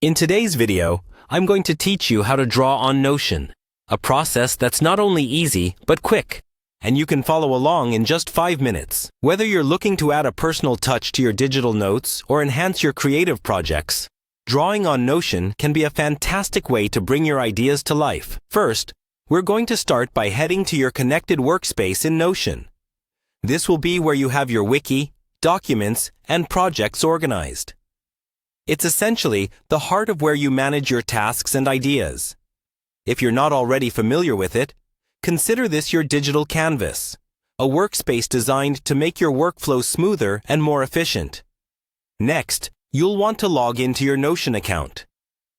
In today's video, I'm going to teach you how to draw on Notion, a process that's not only easy, but quick, and you can follow along in just 5 minutes. Whether you're looking to add a personal touch to your digital notes or enhance your creative projects, drawing on Notion can be a fantastic way to bring your ideas to life. First, we're going to start by heading to your connected workspace in Notion. This will be where you have your wiki, documents, and projects organized. It's essentially the heart of where you manage your tasks and ideas. If you're not already familiar with it, consider this your digital canvas, a workspace designed to make your workflow smoother and more efficient. Next, you'll want to log into your Notion account.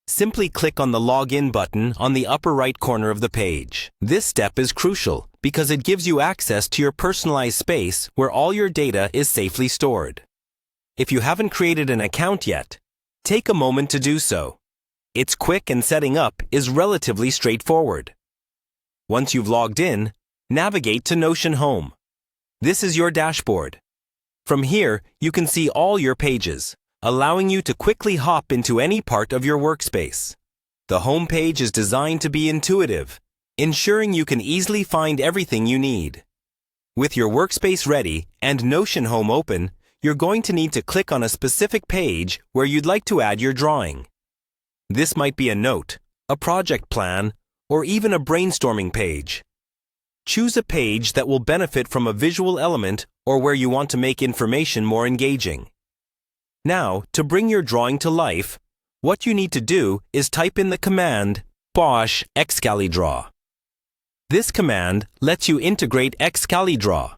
Simply click on the Login button on the upper right corner of the page. This step is crucial because it gives you access to your personalized space where all your data is safely stored. If you haven't created an account yet, take a moment to do so. It's quick and setting up is relatively straightforward. Once you've logged in, navigate to Notion Home. This is your dashboard. From here, you can see all your pages, allowing you to quickly hop into any part of your workspace. The home page is designed to be intuitive, ensuring you can easily find everything you need. With your workspace ready and Notion Home open, you're going to need to click on a specific page where you'd like to add your drawing. This might be a note, a project plan, or even a brainstorming page. Choose a page that will benefit from a visual element or where you want to make information more engaging. Now, to bring your drawing to life, what you need to do is type in the command *excalidraw. This command lets you integrate Excalidraw,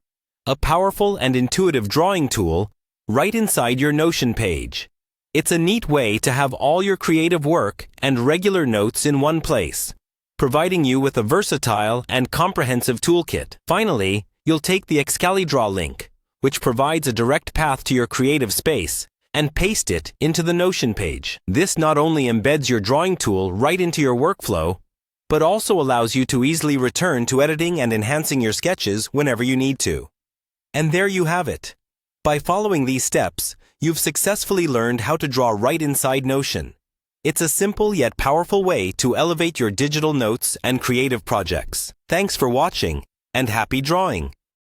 a powerful and intuitive drawing tool, right inside your Notion page. It's a neat way to have all your creative work and regular notes in one place, providing you with a versatile and comprehensive toolkit. Finally, you'll take the Excalidraw link, which provides a direct path to your creative space, and paste it into the Notion page. This not only embeds your drawing tool right into your workflow, but also allows you to easily return to editing and enhancing your sketches whenever you need to. And there you have it. By following these steps, you've successfully learned how to draw right inside Notion. It's a simple yet powerful way to elevate your digital notes and creative projects. Thanks for watching, and happy drawing!